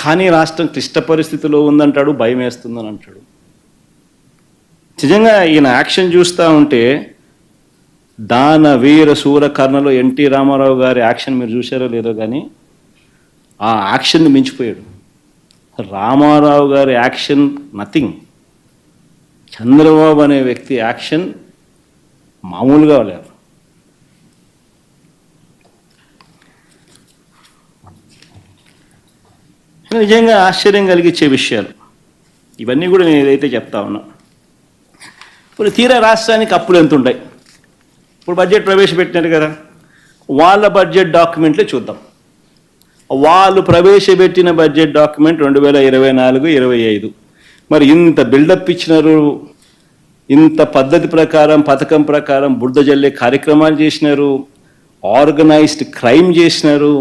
కానీ రాష్ట్రం క్లిష్ట పరిస్థితిలో ఉందంటాడు, భయం వేస్తుందని అంటాడు. నిజంగా ఈయన యాక్షన్ చూస్తూ ఉంటే దాన వీర శూర కర్ణలో ఎన్టీ రామారావు గారి యాక్షన్ మీరు చూసారో లేదో కానీ ఆ యాక్షన్ని మించిపోయాడు. రామారావు గారి యాక్షన్ నథింగ్. చంద్రబాబు అనే వ్యక్తి యాక్షన్ మామూలుగా లేదు. నిజంగా ఆశ్చర్యం కలిగించే విషయాలు ఇవన్నీ కూడా నేను ఏదైతే చెప్తా ఉన్నా. ఇప్పుడు తీరా రాష్ట్రానికి అప్పులు ఎంత ఉంటాయి? ఇప్పుడు బడ్జెట్ ప్రవేశపెట్టినారు కదా, వాళ్ళ బడ్జెట్ డాక్యుమెంట్లే చూద్దాం. వాళ్ళు ప్రవేశపెట్టిన బడ్జెట్ డాక్యుమెంట్ 2024-25. మరి ఇంత బిల్డప్ ఇచ్చినారు, ఇంత పద్ధతి ప్రకారం పథకం ప్రకారం బురద జల్లే కార్యక్రమాలు చేసినారు, ఆర్గనైజ్డ్ క్రైమ్ చేసినారు.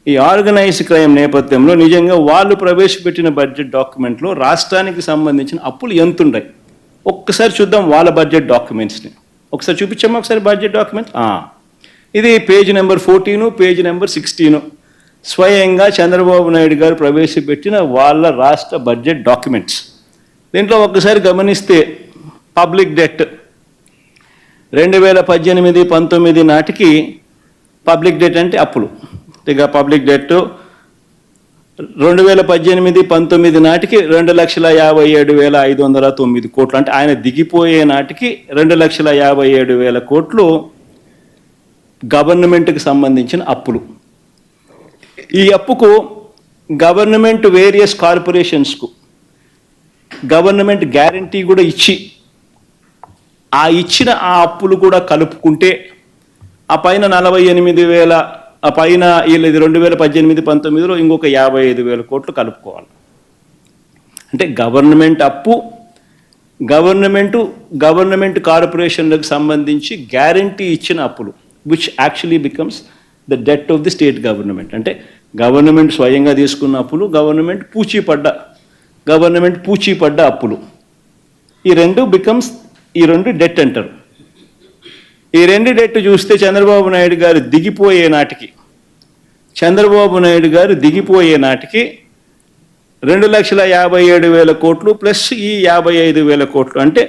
ఈ ఆర్గనైజ్డ్ క్రైమ్ నేపథ్యంలో నిజంగా వాళ్ళు ప్రవేశపెట్టిన బడ్జెట్ డాక్యుమెంట్లో రాష్ట్రానికి సంబంధించిన అప్పులు ఎంత ఉన్నాయి ఒక్కసారి చూద్దాం. వాళ్ళ బడ్జెట్ డాక్యుమెంట్స్ని ఒకసారి చూపించాము. ఒకసారి బడ్జెట్ డాక్యుమెంట్ ఇది పేజ్ నెంబర్ 14, పేజ్ నెంబర్ 16 స్వయంగా చంద్రబాబు నాయుడు గారు ప్రవేశపెట్టిన వాళ్ళ రాష్ట్ర బడ్జెట్ డాక్యుమెంట్స్. దీంట్లో ఒక్కసారి గమనిస్తే పబ్లిక్ డెట్ 2018-19 నాటికి పబ్లిక్ డెట్ అంటే అప్పులు. ఇక పబ్లిక్ డెట్ 2018-19 నాటికి 2,57,509 కోట్లు. అంటే ఆయన దిగిపోయే నాటికి 2,57,000 కోట్లు గవర్నమెంట్కి సంబంధించిన అప్పులు. ఈ అప్పుకు గవర్నమెంట్ వేరియస్ కార్పొరేషన్స్కు గవర్నమెంట్ గ్యారంటీ కూడా ఇచ్చి ఆ ఇచ్చిన ఆ అప్పులు కూడా కలుపుకుంటే ఆ పైన 48,000, ఆ పైన వీళ్ళది 2018-19లో ఇంకొక 55,000 కోట్లు కలుపుకోవాలి. అంటే గవర్నమెంట్ అప్పు, గవర్నమెంట్ కార్పొరేషన్లకు సంబంధించి గ్యారంటీ ఇచ్చిన అప్పులు, which actually becomes the det of the state government. అంటే గవర్నమెంట్ స్వయంగా తీసుకున్న అప్పులు, గవర్నమెంట్ పూచీపడ్డ అప్పులు, ఈ రెండు డెట్ అంటారు. ఈ రెండు డెట్ చూస్తే చంద్రబాబు నాయుడు గారు దిగిపోయే నాటికి 2,57,000 కోట్లు ప్లస్ ఈ 55,000 కోట్లు అంటే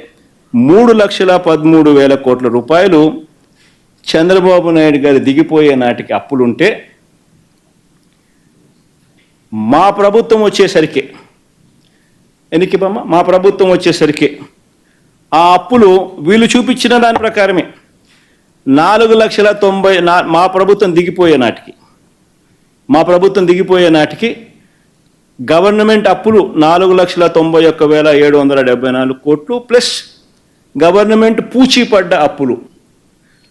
3,13,000 కోట్ల రూపాయలు చంద్రబాబు నాయుడు గారు దిగిపోయే నాటికి అప్పులుంటే, మా ప్రభుత్వం వచ్చేసరికి మా ప్రభుత్వం వచ్చేసరికి ఆ అప్పులు వీళ్ళు చూపించిన దాని ప్రకారమే 4,90,000. మా ప్రభుత్వం దిగిపోయే నాటికి గవర్నమెంట్ అప్పులు 4,91,774 కోట్లు ప్లస్ గవర్నమెంట్ పూచీపడ్డ అప్పులు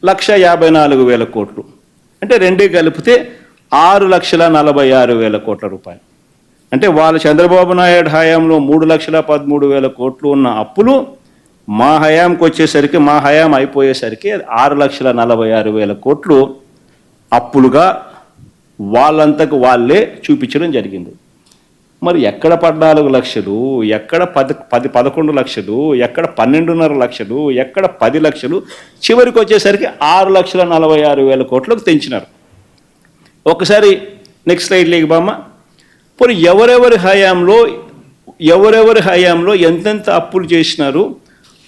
1,54,000 కోట్లు. అంటే రెండే కలిపితే 6,46,000 కోట్ల రూపాయలు. అంటే వాళ్ళ చంద్రబాబు నాయుడు హయాంలో 3,13,000 కోట్లు ఉన్న అప్పులు మా హయాంకి వచ్చేసరికి, మా హయాం అయిపోయేసరికి 6,46,000 కోట్లు అప్పులుగా వాళ్ళంతకు వాళ్ళే చూపించడం జరిగింది. మరి ఎక్కడ 14 లక్షలు, ఎక్కడ 11 లక్షలు, ఎక్కడ 12.5 లక్షలు, ఎక్కడ 10 లక్షలు, చివరికి వచ్చేసరికి 6,46,000 కోట్లకు తెంచినారు. ఒకసారి నెక్స్ట్ స్లైడ్లోకి బామ్మ. పోనీ ఎవరెవరి హయాంలో ఎంతెంత అప్పులు చేసినారు,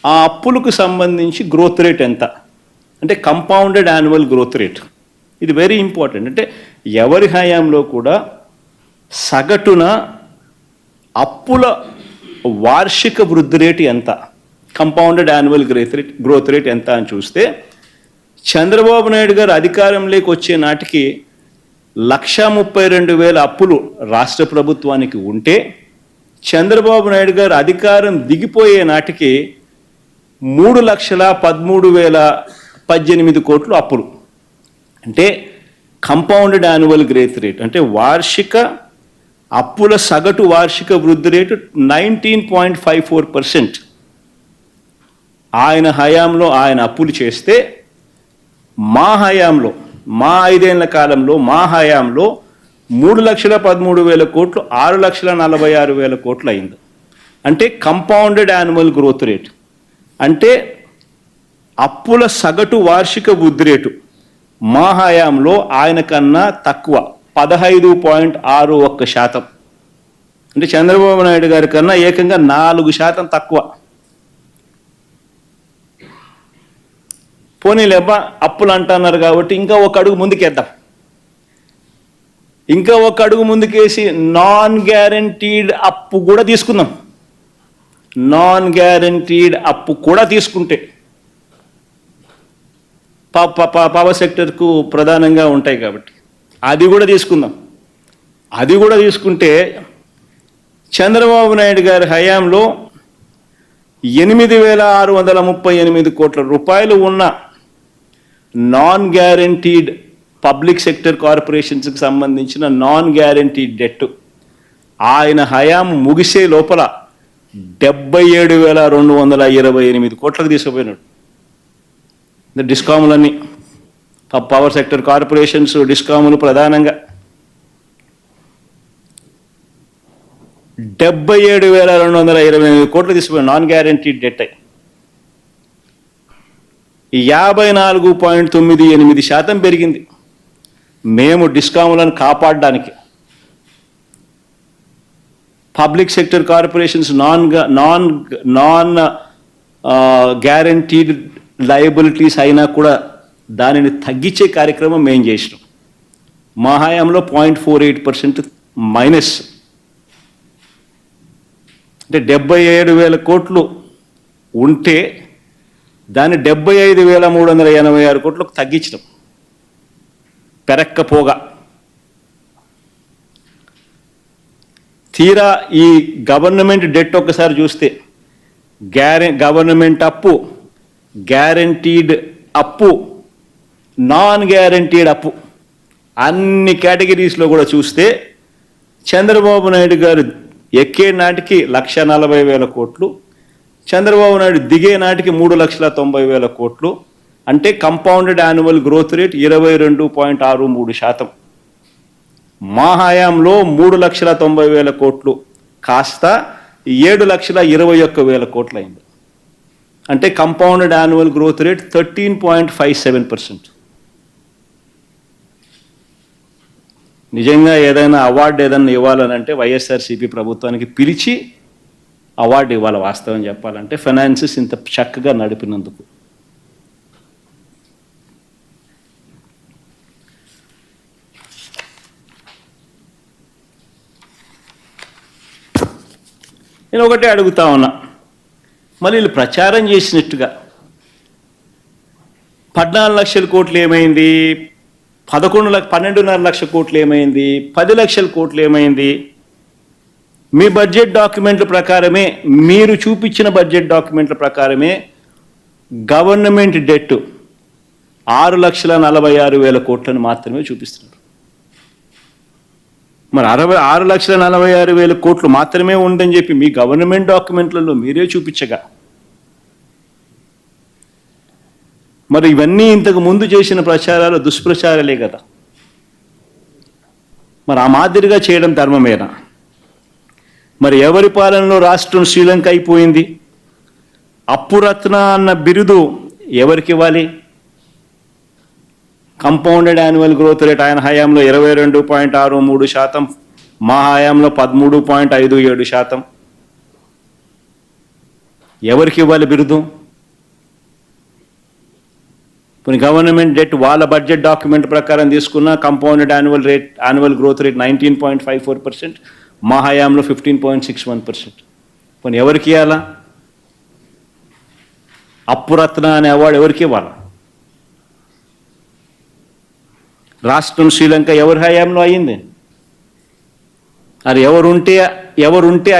ఆ అప్పులకు సంబంధించి గ్రోత్ రేట్ ఎంత అంటే కంపౌండెడ్ యాన్యువల్ గ్రోత్ రేట్. ఇది వెరీ ఇంపార్టెంట్. అంటే ఎవరి హయాంలో కూడా సగటున అప్పుల వార్షిక వృద్ధి రేటు ఎంత, కంపౌండెడ్ యాన్యువల్ గ్రోత్ రేట్ ఎంత అని చూస్తే చంద్రబాబు నాయుడు గారు అధికారంలోకి వచ్చే నాటికి 1,32,000 అప్పులు రాష్ట్ర ప్రభుత్వానికి ఉంటే, చంద్రబాబు నాయుడు గారు అధికారం దిగిపోయే నాటికి 3,13,018 కోట్లు అప్పులు. అంటే కంపౌండెడ్ యాన్యువల్ గ్రోత్ రేట్ అంటే వార్షిక అప్పుల సగటు వార్షిక వృద్ధి రేటు 19.54%. ఆయన హయాంలో ఆయన అప్పులు చేస్తే మా హయాంలో, మా 5 ఏళ్ల కాలంలో, మా హయాంలో 3,13,000 కోట్లు 6,46,000 కోట్లు అయింది. అంటే కంపౌండెడ్ యాన్యువల్ గ్రోత్ రేట్ అంటే అప్పుల సగటు వార్షిక వృద్ధి రేటు మా హయాంలో ఆయన కన్నా తక్కువ 15.61%. అంటే చంద్రబాబు నాయుడు గారి కన్నా ఏకంగా 4% తక్కువ. పోనీలేబ్బా అప్పులు అంటున్నారు కాబట్టి ఇంకా ఒక అడుగు ముందుకేద్దాం. ఇంకా ఒక అడుగు ముందుకేసి నాన్ గ్యారంటీడ్ అప్పు కూడా తీసుకుందాం. నాన్ గ్యారంటీడ్ అప్పు కూడా తీసుకుంటే పవర్ సెక్టర్కు ప్రధానంగా ఉంటాయి కాబట్టి అది కూడా తీసుకుందాం. అది కూడా తీసుకుంటే చంద్రబాబు నాయుడు గారి హయాంలో 8,638 కోట్ల రూపాయలు ఉన్న నాన్ గ్యారంటీడ్ పబ్లిక్ సెక్టర్ కార్పొరేషన్స్కి సంబంధించిన నాన్ గ్యారంటీడ్ డెట్ ఆయన హయాం ముగిసే లోపల 77,228 కోట్లకు తీసుకుపోయినాడు. డిస్కాములన్నీ పవర్ సెక్టర్ కార్పొరేషన్స్ డిస్కాములు ప్రధానంగా 77,228 కోట్లు తీసుకుపోయిన నాన్ గ్యారంటీడ్ డెట్ 54.98% పెరిగింది. మేము డిస్కాములను కాపాడడానికి public sector corporations non guaranteed liabilities అయినా కూడా దానిని తగ్గించే కార్యక్రమం మేము చేసినాం. మా హయాంలో 0.48% మైనస్. అంటే 77,000 కోట్లు ఉంటే దాన్ని 75,386 కోట్లకు తగ్గించడం పెరక్కపోగా. తీరా ఈ గవర్నమెంట్ డెట్ ఒక్కసారి చూస్తే గవర్నమెంట్ అప్పు, గ్యారంటీడ్ అప్పు, నాన్ గ్యారంటీడ్ అప్పు అన్ని కేటగిరీస్లో కూడా చూస్తే చంద్రబాబు నాయుడు గారు ఎక్కే నాటికి 1,40,000 కోట్లు, చంద్రబాబు నాయుడు దిగే నాటికి 3,90,000 కోట్లు. అంటే కంపౌండెడ్ యాన్యువల్ గ్రోత్ రేట్ 22.63%. మా హయాంలో 3,90,000 కోట్లు కాస్త 7,21,000 కోట్లు అయింది. అంటే కంపౌండెడ్ యాన్యువల్ గ్రోత్ రేట్ 13.57%. నిజంగా ఏదైనా అవార్డు ఏదైనా ఇవ్వాలనంటే వైఎస్ఆర్సీపీ ప్రభుత్వానికి పిలిచి అవార్డు ఇవ్వాలి. వాస్తవం చెప్పాలంటే ఫైనాన్సెస్ ఇంత చక్కగా నడిపినందుకు. నేను ఒకటే అడుగుతా ఉన్నా, మరి వీళ్ళు ప్రచారం చేసినట్టుగా 14 లక్షల కోట్లు ఏమైంది, 12.5 లక్షల కోట్లు ఏమైంది, 10 లక్షల కోట్లు ఏమైంది? మీ బడ్జెట్ డాక్యుమెంట్ల ప్రకారమే, మీరు చూపించిన బడ్జెట్ డాక్యుమెంట్ల ప్రకారమే గవర్నమెంట్ డెట్ 6,46,000 కోట్లను మాత్రమే చూపిస్తున్నారు. మరి 6,46,000 కోట్లు మాత్రమే ఉందని చెప్పి మీ గవర్నమెంట్ డాక్యుమెంట్లలో మీరే చూపించగా, మరి ఇవన్నీ ఇంతకు ముందు చేసిన ప్రచారాలు దుష్ప్రచారాలే కదా. మరి ఆ మాదిరిగా చేయడం ధర్మమేనా? మరి ఎవరి పాలనలో రాష్ట్రం శ్రీలంక అయిపోయింది? అప్పురత్న అన్న బిరుదు ఎవరికి ఇవ్వాలి? కంపౌండెడ్ యాన్యువల్ గ్రోత్ రేట్ ఆయన హయాంలో 22.63%, మా హయాంలో 13.57%. ఎవరికి ఇవ్వాలి బిరుదు? కొన్ని గవర్నమెంట్ డెట్ వాళ్ళ బడ్జెట్ డాక్యుమెంట్ ప్రకారం తీసుకున్న కంపౌండెడ్ యాన్యువల్ గ్రోత్ రేట్ 19.54%, మా హయాంలో 15.61%. కొన్ని ఎవరికి ఇవ్వాలా? అప్పురత్న అనే అవార్డు ఎవరికి ఇవ్వాలా? రాష్ట్రం శ్రీలంక ఎవరి హయాంలో అయ్యింది? అది ఎవరుంటే